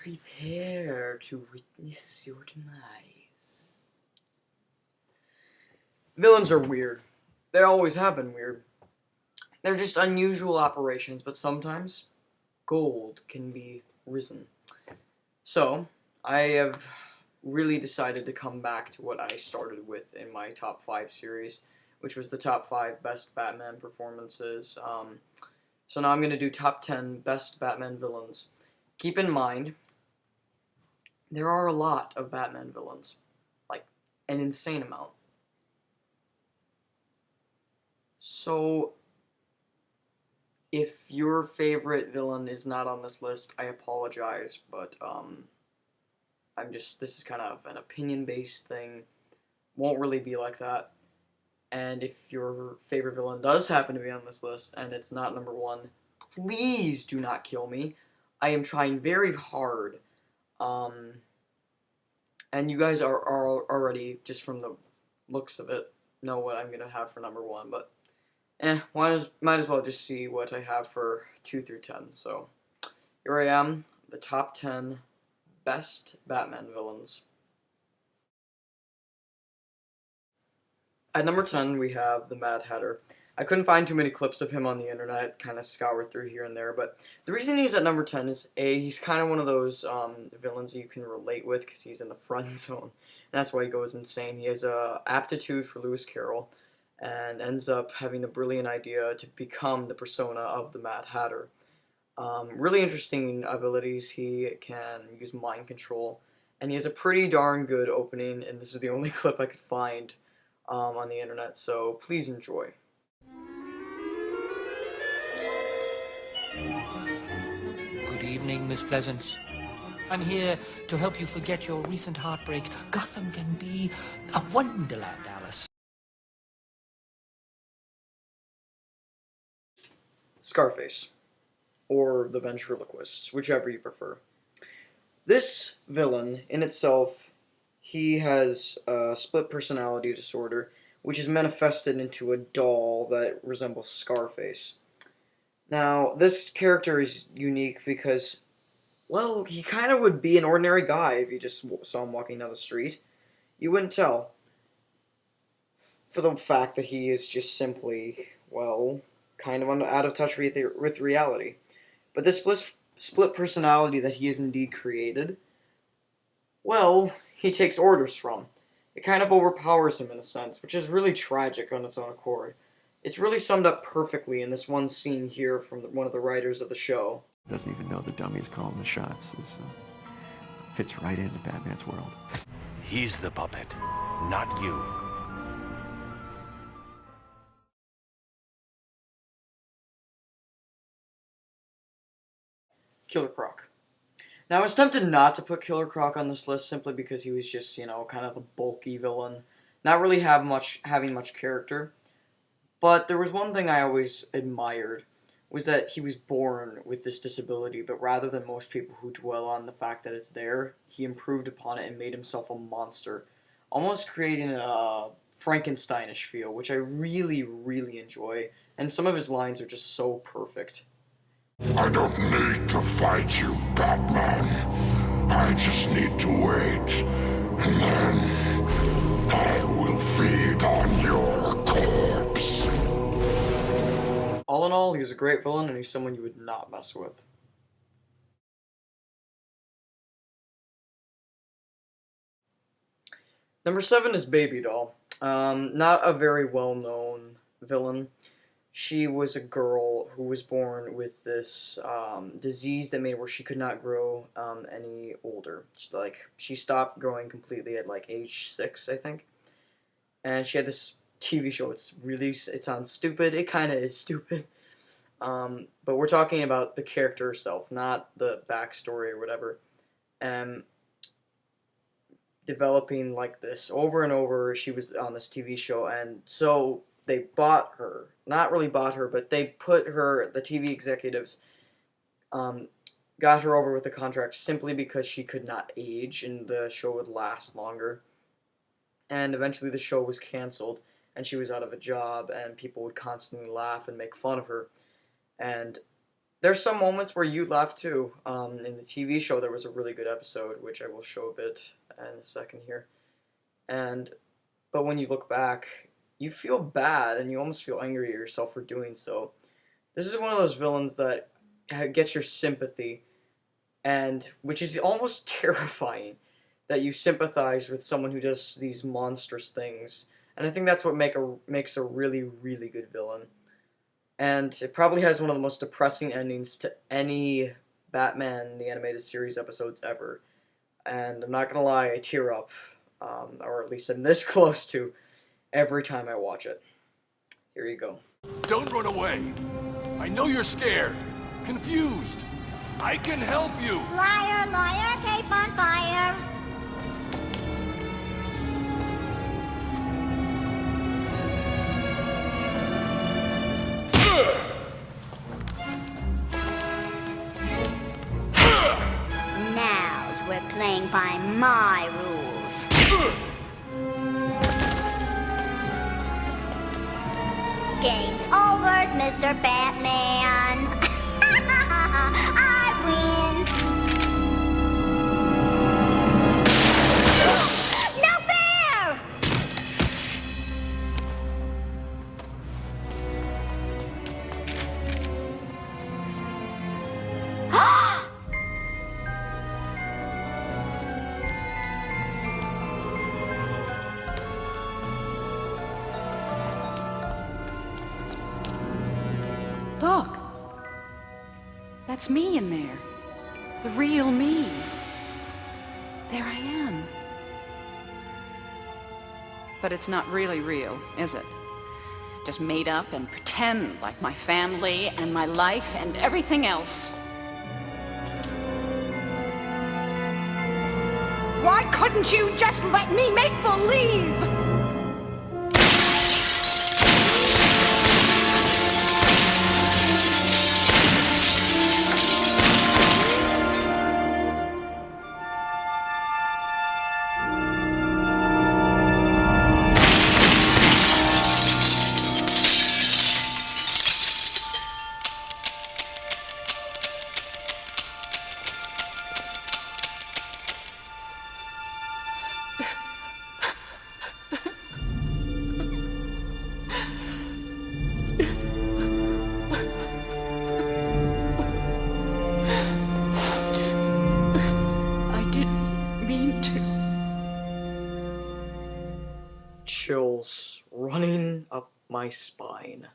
Prepare to witness your demise. Villains are weird. They always have been weird. They're just unusual operations, but sometimes gold can be risen. So, I have really decided to come back to what I started with in my top 5 series, which was the top 5 best Batman performances. So now I'm going to do top 10 best Batman villains. Keep in mind, there are a lot of Batman villains. Like, an insane amount. So, if your favorite villain is not on this list, I apologize, but, this is kind of an opinion-based thing. Won't really be like that. And if your favorite villain does happen to be on this list, and it's not number 1, please do not kill me. I am trying very hard. And you guys are already, just from the looks of it, know what I'm going to have for number 1, but might as well just see what I have for 2 through 10. So, here I am, the top 10 best Batman villains. At number 10, we have the Mad Hatter. I couldn't find too many clips of him on the internet, kind of scoured through here and there, but the reason he's at number 10 is, A, he's kind of one of those villains you can relate with because he's in the friend zone, and that's why he goes insane. He has a aptitude for Lewis Carroll, and ends up having the brilliant idea to become the persona of the Mad Hatter. Really interesting abilities. He can use mind control, and he has a pretty darn good opening, and this is the only clip I could find on the internet, so please enjoy. Good evening, Miss Pleasance. I'm here to help you forget your recent heartbreak. Gotham can be a wonderland, Alice. Scarface, or the ventriloquist, whichever you prefer. This villain, in itself, he has a split personality disorder, which is manifested into a doll that resembles Scarface. Now, this character is unique because, well, he kind of would be an ordinary guy if you just saw him walking down the street. You wouldn't tell. For the fact that he is just simply, well, kind of out of touch with reality. But this split personality that he has indeed created, well, he takes orders from. It kind of overpowers him in a sense, which is really tragic on its own accord. It's really summed up perfectly in this one scene here from one of the writers of the show. Doesn't even know the dummy's calling the shots. Fits right into Batman's world. He's the puppet, not you. Killer Croc. Now, I was tempted not to put Killer Croc on this list simply because he was just, kind of a bulky villain. Not really having much character. But there was one thing I always admired, was that he was born with this disability, but rather than most people who dwell on the fact that it's there, he improved upon it and made himself a monster, almost creating a Frankensteinish feel, which I really, really enjoy, and some of his lines are just so perfect. I don't need to fight you, Batman. I just need to wait, and then I will feed on your corpse. All in all, he's a great villain, and he's someone you would not mess with. Number 7 is Baby Doll. Not a very well-known villain. She was a girl who was born with this disease that made where she could not grow any older. She stopped growing completely at age 6, I think. And she had this TV show. It sounds stupid. It kind of is stupid. But we're talking about the character herself, not the backstory or whatever. Developing like this over and over. She was on this TV show, and so they bought her. Not really bought her, but they put her, the TV executives, got her over with the contract simply because she could not age and the show would last longer. And eventually the show was canceled, and she was out of a job, and people would constantly laugh and make fun of her. And There's some moments where you laugh too. In the TV show, there was a really good episode, which I will show a bit in a second here. And but when you look back, you feel bad and you almost feel angry at yourself for doing so. This is one of those villains that gets your sympathy, and which is almost terrifying that you sympathize with someone who does these monstrous things. And I think that's what makes a really, really good villain. And it probably has one of the most depressing endings to any Batman the Animated Series episodes ever. And I'm not gonna lie, I tear up, or at least I'm this close to, every time I watch it. Here you go. Don't run away. I know you're scared, confused. I can help you. Liar, liar, cape on fire. Now's we're playing by my rules. Game's over, Mr. Batman. I win. No fair! Look. That's me in there. The real me. There I am. But it's not really real, is it? Just made up and pretend like my family and my life and everything else. Why couldn't you just let me make believe? Chills running up my spine.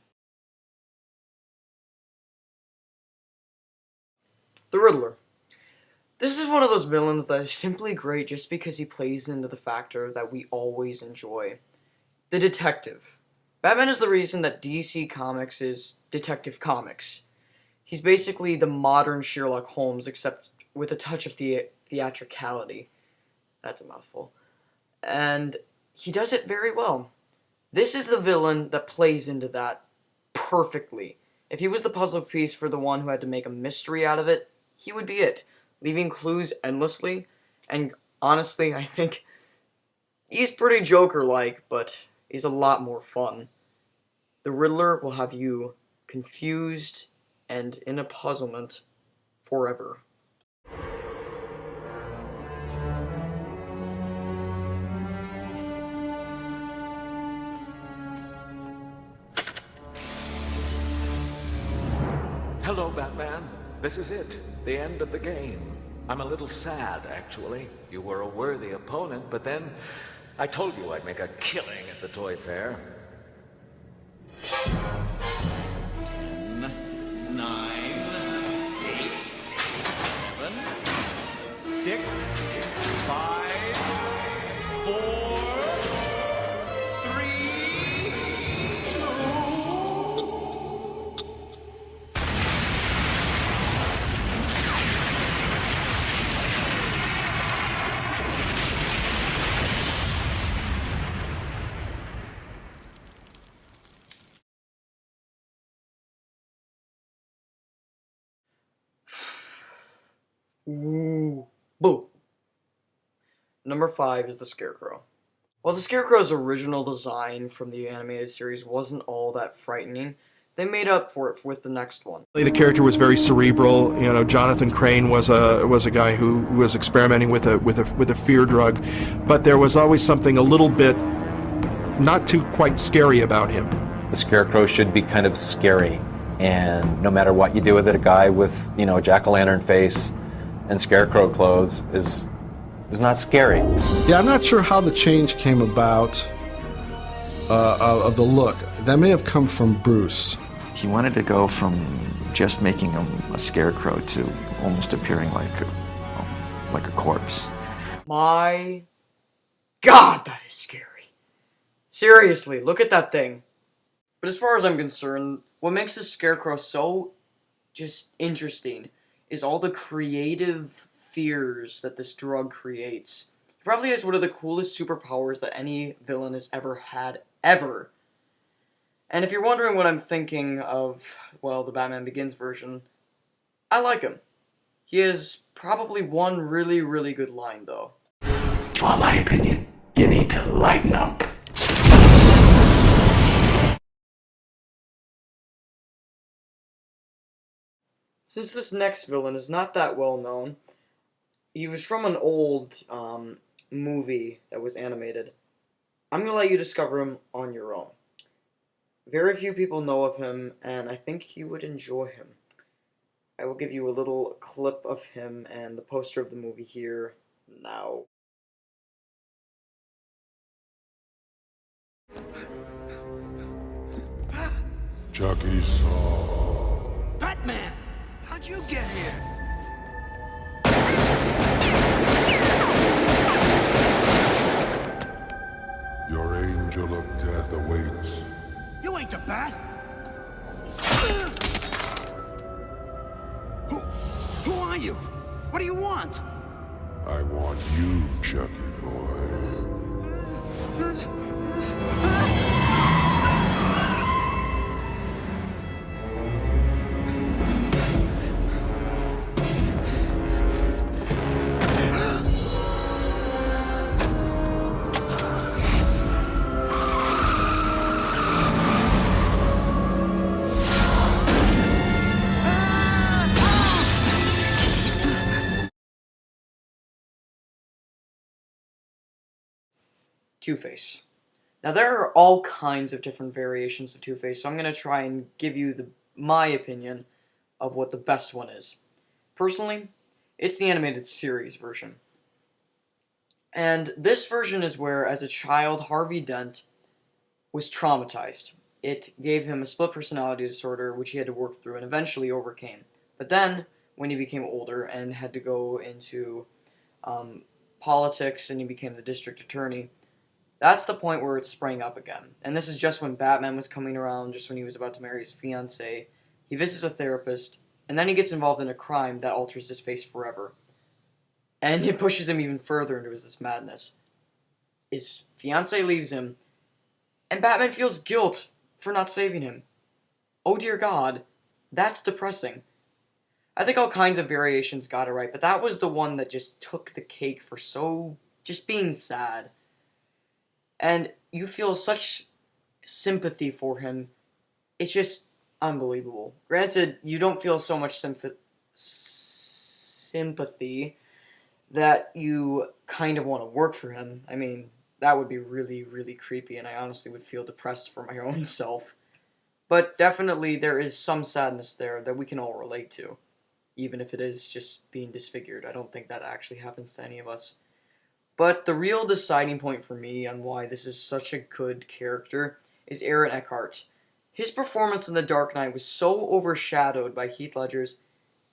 The Riddler. This is one of those villains that is simply great just because he plays into the factor that we always enjoy. The detective. Batman is the reason that DC Comics is Detective Comics. He's basically the modern Sherlock Holmes, except with a touch of theatricality. That's a mouthful. And he does it very well. This is the villain that plays into that perfectly. If he was the puzzle piece for the one who had to make a mystery out of it, he would be it, leaving clues endlessly. And honestly, I think he's pretty Joker-like, but he's a lot more fun. The Riddler will have you confused and in a puzzlement forever. Hello, Batman. This is it. The end of the game. I'm a little sad, actually. You were a worthy opponent, but then I told you I'd make a killing at the toy fair. 10, 9, 8, 7, 6, 5, 4, 3, 2... Ooh. Boo. Number 5 is the Scarecrow. While the Scarecrow's original design from the animated series wasn't all that frightening, they made up for it with the next one. The character was very cerebral. You know, Jonathan Crane was a guy who was experimenting with a fear drug, but there was always something a little bit not too quite scary about him. The Scarecrow should be kind of scary, and no matter what you do with it, a guy with, you know, a jack-o'-lantern face and Scarecrow clothes is not scary. Yeah, I'm not sure how the change came about of the look. That may have come from Bruce. He wanted to go from just making him a scarecrow to almost appearing like a corpse. My God, that is scary. Seriously, look at that thing. But as far as I'm concerned, what makes the Scarecrow so just interesting is all the creative fears that this drug creates. He probably has one of the coolest superpowers that any villain has ever had, ever. And if you're wondering what I'm thinking of, well, the Batman Begins version, I like him. He has probably one really, really good line, though. You want my opinion? You need to lighten up. Since this next villain is not that well known, he was from an old movie that was animated. I'm going to let you discover him on your own. Very few people know of him, and I think you would enjoy him. I will give you a little clip of him and the poster of the movie here now. Chucky saw. Batman! How'd you get here? Your angel of death awaits. You ain't the Bat! Who are you? What do you want? I want you, Chucky boy. Two-Face. Now there are all kinds of different variations of Two-Face, so I'm going to try and give you my opinion of what the best one is. Personally, it's the animated series version. And this version is where, as a child, Harvey Dent was traumatized. It gave him a split personality disorder, which he had to work through and eventually overcame. But then, when he became older and had to go into politics and he became the district attorney, that's the point where it sprang up again. And this is just when Batman was coming around, just when he was about to marry his fiancée. He visits a therapist, and then he gets involved in a crime that alters his face forever. And it pushes him even further into this madness. His fiancée leaves him, and Batman feels guilt for not saving him. Oh dear God, that's depressing. I think all kinds of variations got it right, but that was the one that just took the cake for just being sad. And you feel such sympathy for him. It's just unbelievable. Granted, you don't feel so much sympathy that you kind of want to work for him. I mean, that would be really, really creepy, and I honestly would feel depressed for my own self. But definitely there is some sadness there that we can all relate to, even if it is just being disfigured. I don't think that actually happens to any of us. But the real deciding point for me on why this is such a good character is Aaron Eckhart. His performance in The Dark Knight was so overshadowed by Heath Ledger's,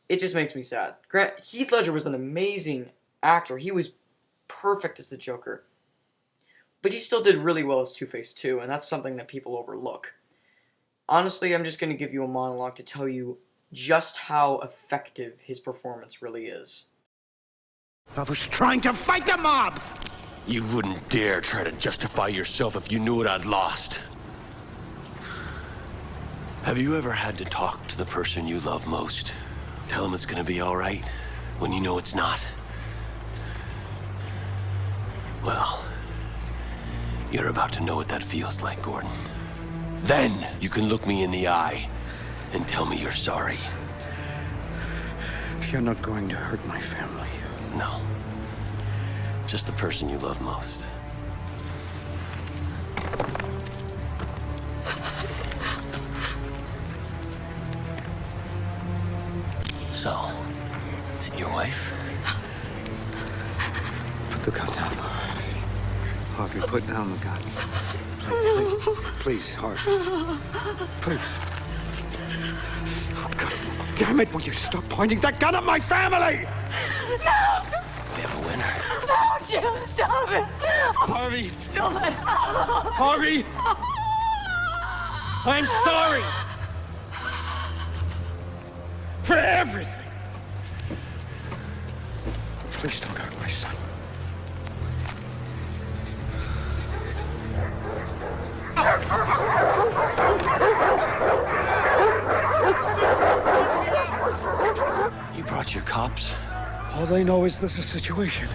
it just makes me sad. Heath Ledger was an amazing actor. He was perfect as the Joker. But he still did really well as Two-Face too, and that's something that people overlook. Honestly, I'm just going to give you a monologue to tell you just how effective his performance really is. I was trying to fight the mob! You wouldn't dare try to justify yourself if you knew what I'd lost. Have you ever had to talk to the person you love most? Tell them it's gonna be all right when you know it's not? Well, you're about to know what that feels like, Gordon. Then you can look me in the eye and tell me you're sorry. You're not going to hurt my family. No. Just the person you love most. So, is it your wife? Put the gun down, Harvey. Harvey, put down the gun. Please, Harvey. Please. Oh, God damn it, will you stop pointing that gun at my family? No! We have a winner. No, Jim, stop it! Harvey! Don't let Harvey! I'm sorry! For everything! Please don't hurt my son. You brought your cops? All they know is there's a situation.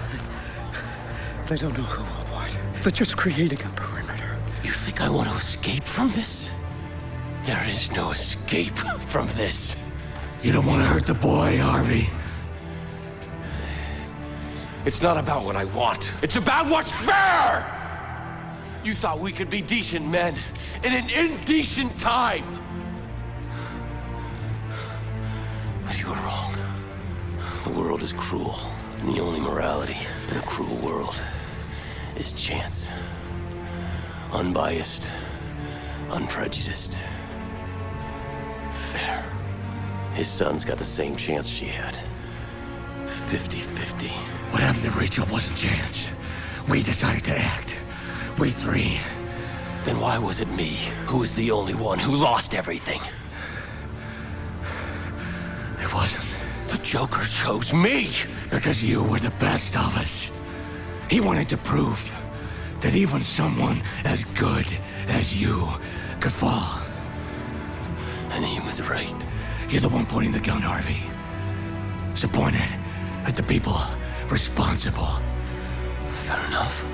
They don't know who or what. They're just creating a perimeter. You think I want to escape from this? There is no escape from this. You don't want to hurt the boy, Harvey. It's not about what I want. It's about what's fair! You thought we could be decent men in an indecent time. But you were wrong. The world is cruel, and the only morality in a cruel world is chance. Unbiased, unprejudiced, fair. His son's got the same chance she had. 50-50. What happened to Rachel wasn't chance. We decided to act. We three. Then why was it me who was the only one who lost everything? It wasn't. The Joker chose me! Because you were the best of us. He wanted to prove that even someone as good as you could fall. And he was right. You're the one pointing the gun, Harvey. So point it at the people responsible. Fair enough.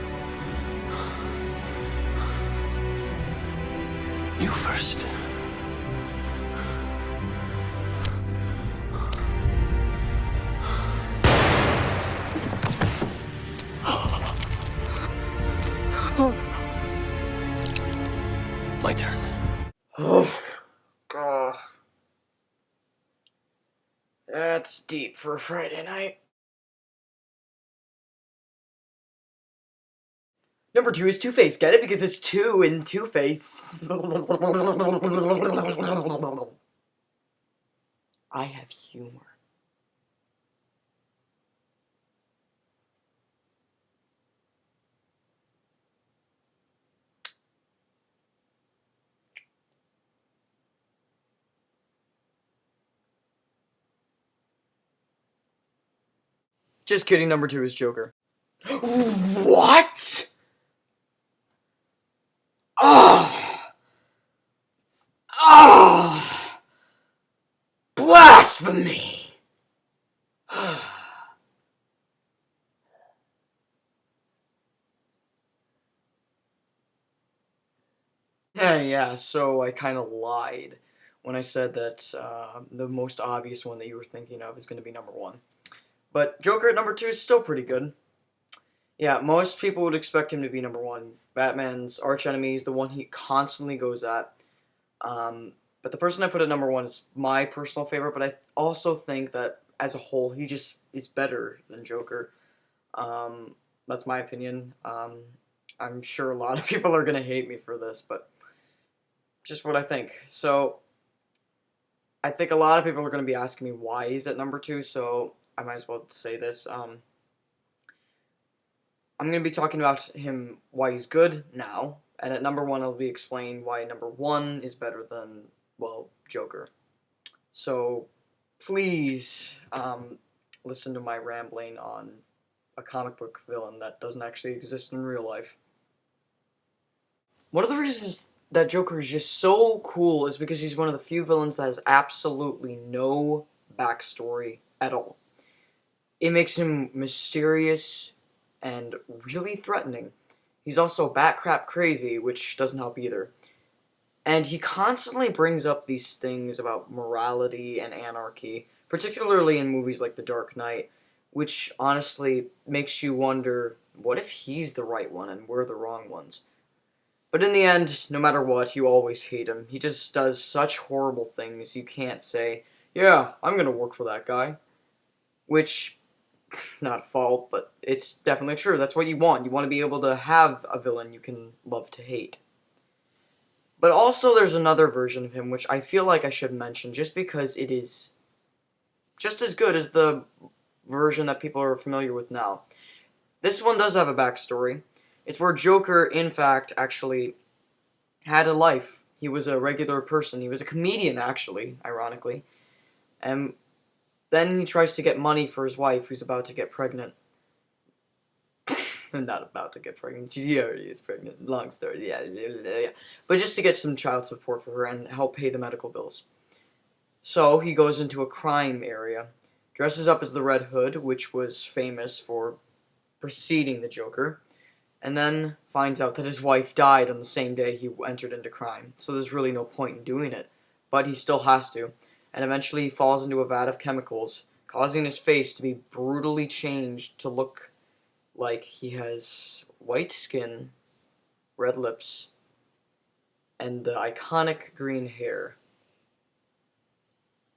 You first. My turn. Oh, God. That's deep for a Friday night. Number 2 is Two-Face. Get it? Because it's 2 in Two-Face. I have humor. Just kidding, number 2 is Joker. What? Oh! Oh! Blasphemy! Yeah, so I kind of lied when I said that the most obvious one that you were thinking of is going to be number 1. But Joker at number 2 is still pretty good. Yeah, most people would expect him to be number 1. Batman's archenemy is the one he constantly goes at. But the person I put at number 1 is my personal favorite, but I also think that as a whole, he just is better than Joker. That's my opinion. I'm sure a lot of people are going to hate me for this, but just what I think. So, I think a lot of people are going to be asking me why he's at number 2, so I might as well say this. I'm going to be talking about him, why he's good now, and at number 1 I'll be explaining why number 1 is better than, well, Joker. So, please listen to my rambling on a comic book villain that doesn't actually exist in real life. One of the reasons that Joker is just so cool is because he's one of the few villains that has absolutely no backstory at all. It makes him mysterious and really threatening. He's also bat crap crazy, which doesn't help either. And he constantly brings up these things about morality and anarchy, particularly in movies like The Dark Knight, which honestly makes you wonder, what if he's the right one and we're the wrong ones? But in the end, no matter what, you always hate him. He just does such horrible things you can't say, yeah, I'm gonna work for that guy. Which, not a fault, but it's definitely true. That's what you want. You want to be able to have a villain you can love to hate. But also there's another version of him which I feel like I should mention just because it is just as good as the version that people are familiar with now. This one does have a backstory. It's where Joker, in fact, actually had a life. He was a regular person. He was a comedian, actually, ironically. And then he tries to get money for his wife, who's about to get pregnant. Not about to get pregnant. She already is pregnant. Long story. Yeah. But just to get some child support for her and help pay the medical bills. So he goes into a crime area, dresses up as the Red Hood, which was famous for preceding the Joker, and then finds out that his wife died on the same day he entered into crime. So there's really no point in doing it. But he still has to. And eventually he falls into a vat of chemicals, causing his face to be brutally changed to look like he has white skin, red lips, and the iconic green hair.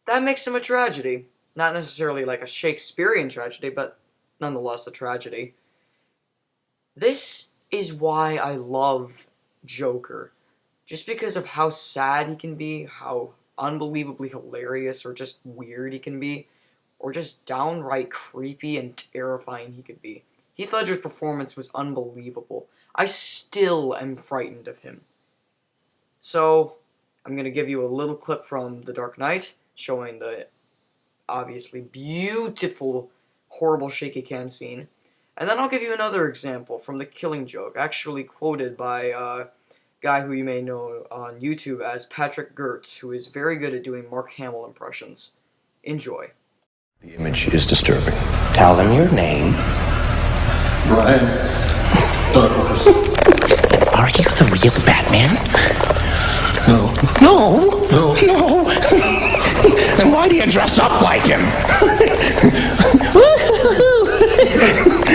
That makes him a tragedy. Not necessarily like a Shakespearean tragedy, but nonetheless a tragedy. This is why I love Joker. Just because of how sad he can be, how unbelievably hilarious or just weird he can be, or just downright creepy and terrifying he could be. Heath Ledger's performance was unbelievable. I still am frightened of him. So, I'm going to give you a little clip from The Dark Knight, showing the obviously beautiful, horrible shaky cam scene. And then I'll give you another example from The Killing Joke, actually quoted by a guy who you may know on YouTube as Patrick Gertz, who is very good at doing Mark Hamill impressions. Enjoy. The image is disturbing. Tell them your name. Brian Douglas. Are you the real Batman? No. No? No. No. Then why do you dress up like him?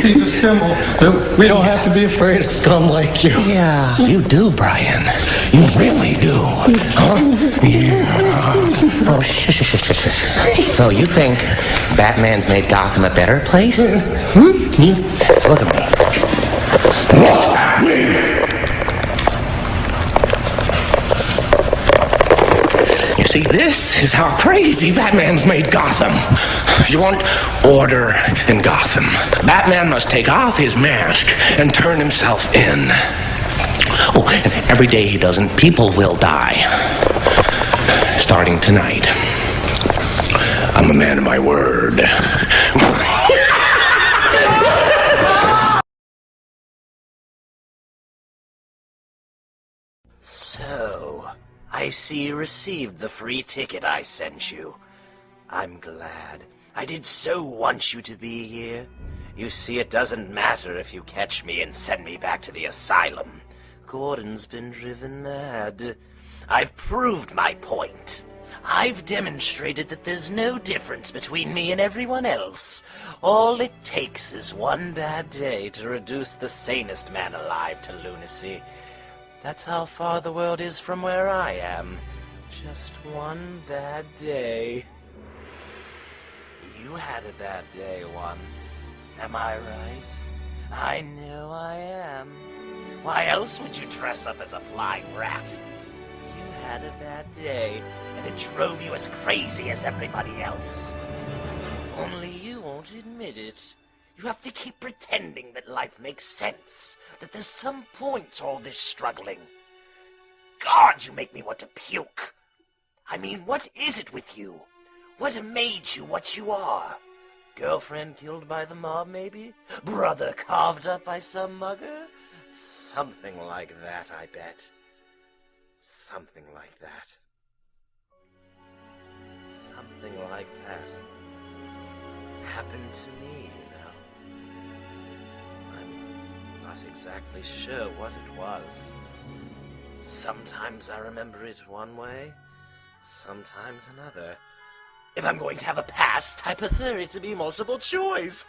He's a symbol. We don't have to be afraid of scum like you. Yeah. You do, Brian. You really do. Huh? Yeah. Oh, shh. So you think Batman's made Gotham a better place? Look at me. Look at me! You see, this is how crazy Batman's made Gotham. You want order in Gotham. Batman must take off his mask and turn himself in. Oh, and every day he doesn't, people will die. Starting tonight. I'm a man of my word. So, I see you received the free ticket I sent you. I'm glad. I did so want you to be here. You see, it doesn't matter if you catch me and send me back to the asylum. Gordon's been driven mad. I've proved my point. I've demonstrated that there's no difference between me and everyone else. All it takes is one bad day to reduce the sanest man alive to lunacy. That's how far the world is from where I am. Just one bad day. You had a bad day once. Am I right? I know I am. Why else would you dress up as a flying rat? You had a bad day, and it drove you as crazy as everybody else. Only you won't admit it. You have to keep pretending that life makes sense, that there's some point to all this struggling. God, you make me want to puke. I mean, what is it with you? What made you what you are? Girlfriend killed by the mob, maybe? Brother carved up by some mugger? Something like that, I bet. Something like that. Something like that happened to me, you know. I'm not exactly sure what it was. Sometimes I remember it one way, sometimes another. If I'm going to have a past, I prefer it to be multiple choice.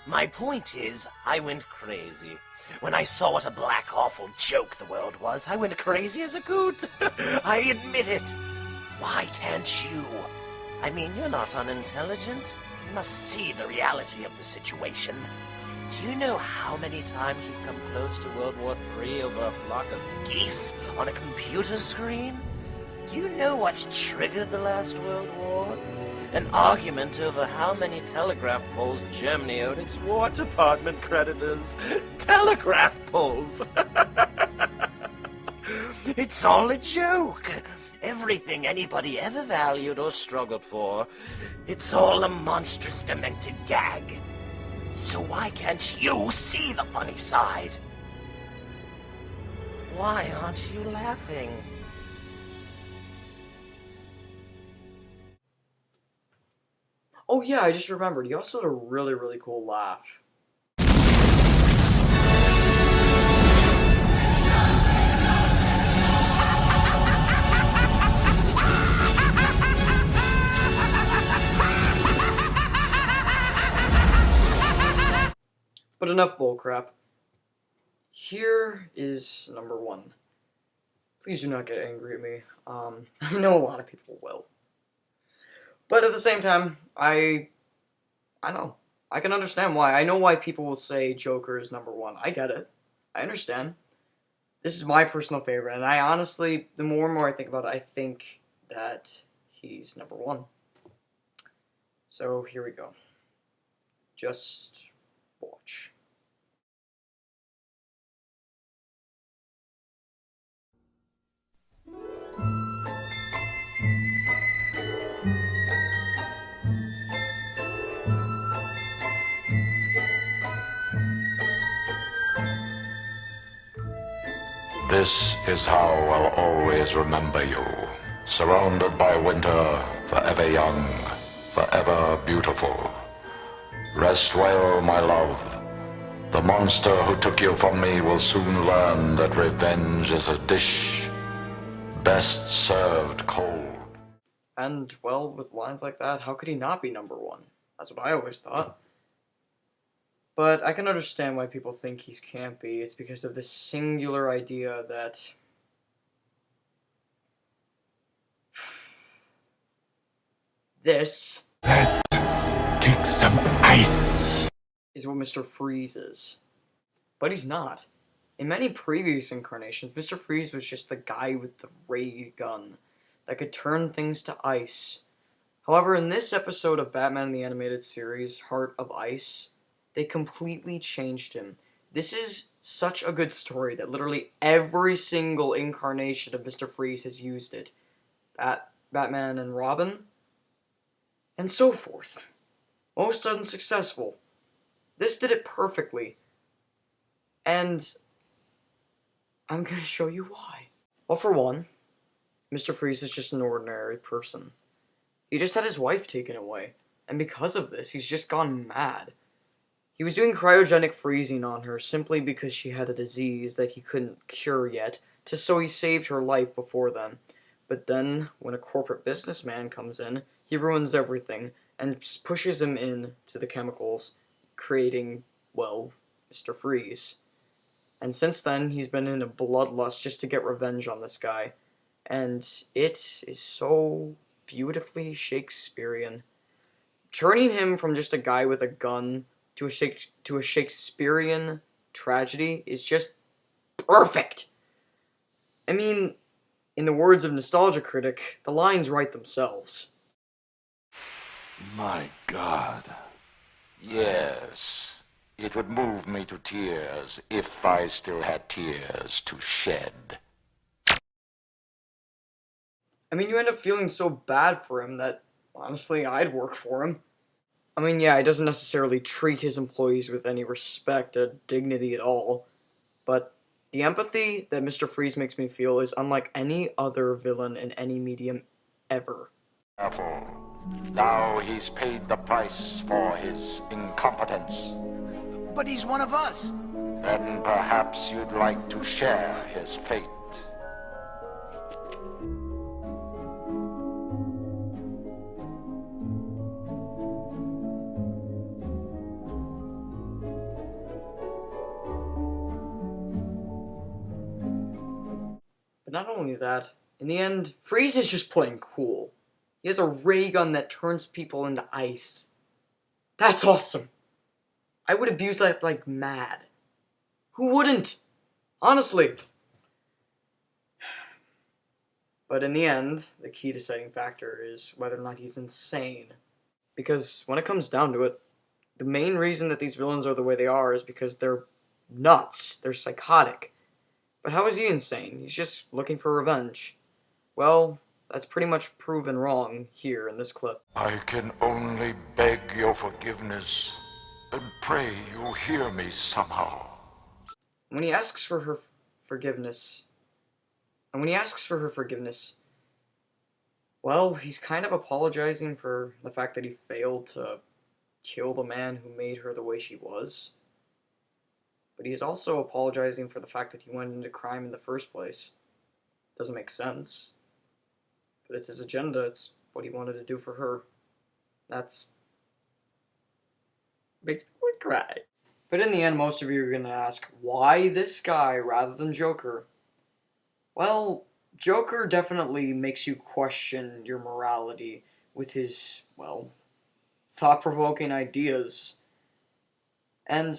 My point is, I went crazy. When I saw what a black, awful joke the world was, I went crazy as a coot. I admit it. Why can't you? I mean, you're not unintelligent. You must see the reality of the situation. Do you know how many times we've come close to World War III over a flock of geese on a computer screen? Do you know what triggered the last World War? An argument over how many telegraph poles Germany owed its War Department creditors. Telegraph poles! It's all a joke. Everything anybody ever valued or struggled for, it's all a monstrous, demented gag. So why can't you see the funny side? Why aren't you laughing? Oh yeah, I just remembered. He also had a really, really cool laugh. But enough bullcrap. Here is number 1. Please do not get angry at me. I know a lot of people will. But at the same time, I know. I can understand why. I know why people will say Joker is number 1. I get it. I understand. This is my personal favorite, and I honestly, the more and more I think about it, I think that he's number 1. So here we go. Just watch. This is how I'll always remember you. Surrounded by winter, forever young, forever beautiful. Rest well, my love. The monster who took you from me will soon learn that revenge is a dish best served cold. And, well, with lines like that, how could he not be number 1? That's what I always thought. But I can understand why people think he's campy. It's because of this singular idea that this Let's kick some ice is what Mr. Freeze is. But he's not. In many previous incarnations, Mr. Freeze was just the guy with the ray gun that could turn things to ice. However, in this episode of Batman the Animated Series, Heart of Ice, they completely changed him. This is such a good story that literally every single incarnation of Mr. Freeze has used it. Batman and Robin, and so forth. Most unsuccessful. This did it perfectly. And I'm gonna show you why. Well, for one, Mr. Freeze is just an ordinary person. He just had his wife taken away, and because of this, he's just gone mad. He was doing cryogenic freezing on her simply because she had a disease that he couldn't cure yet, so he saved her life before then. But then, when a corporate businessman comes in, he ruins everything and pushes him into the chemicals, creating, well, Mr. Freeze. And since then, he's been in a bloodlust just to get revenge on this guy. And it is so beautifully Shakespearean. Turning him from just a guy with a gun to a Shakespearean tragedy is just perfect. I mean, in the words of Nostalgia Critic, the lines write themselves. My God. Yes. It would move me to tears if I still had tears to shed. I mean, you end up feeling so bad for him that, honestly, I'd work for him. I mean, yeah, he doesn't necessarily treat his employees with any respect or dignity at all, but the empathy that Mr. Freeze makes me feel is unlike any other villain in any medium ever. Careful. Now he's paid the price for his incompetence. But he's one of us. Then perhaps you'd like to share his fate. But not only that, in the end, Freeze is just plain cool. He has a ray gun that turns people into ice. That's awesome. I would abuse that like mad. Who wouldn't? Honestly. But in the end, the key deciding factor is whether or not he's insane. Because when it comes down to it, the main reason that these villains are the way they are is because they're nuts. They're psychotic. But how is he insane? He's just looking for revenge. Well, that's pretty much proven wrong here in this clip. I can only beg your forgiveness and pray you'll hear me somehow. When he asks for her forgiveness, well, he's kind of apologizing for the fact that he failed to kill the man who made her the way she was. But he's also apologizing for the fact that he went into crime in the first place. Doesn't make sense. But it's his agenda, it's what he wanted to do for her. That's... makes me want to cry. But in the end, most of you are going to ask, why this guy rather than Joker? Well, Joker definitely makes you question your morality with his, well, thought-provoking ideas. And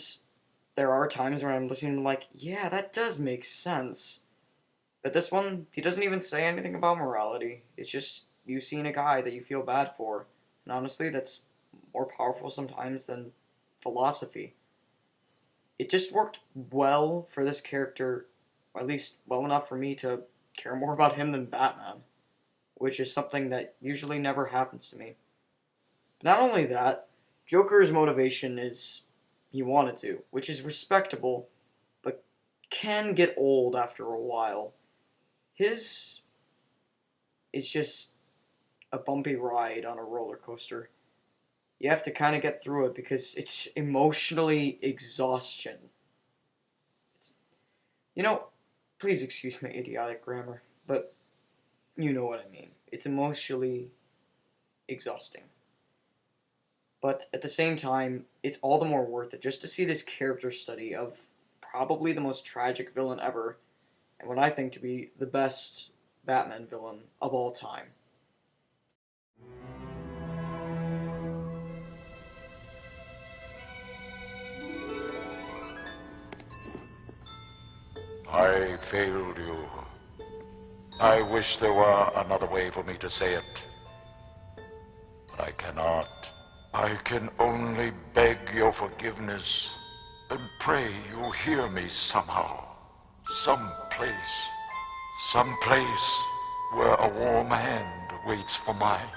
there are times when I'm listening like, yeah, that does make sense. But this one, he doesn't even say anything about morality. It's just you seeing a guy that you feel bad for. And honestly, that's more powerful sometimes than philosophy. It just worked well for this character, or at least well enough for me to care more about him than Batman, which is something that usually never happens to me. But not only that, Joker's motivation is he wanted to, which is respectable, but can get old after a while. His is just a bumpy ride on a roller coaster. You have to kind of get through it because it's emotionally exhaustion. Please excuse my idiotic grammar, but you know what I mean. It's emotionally exhausting. But at the same time, it's all the more worth it just to see this character study of probably the most tragic villain ever, and what I think to be the best Batman villain of all time. I failed you. I wish there were another way for me to say it. But I cannot. I can only beg your forgiveness and pray you'll hear me somehow. Someplace where a warm hand waits for mine.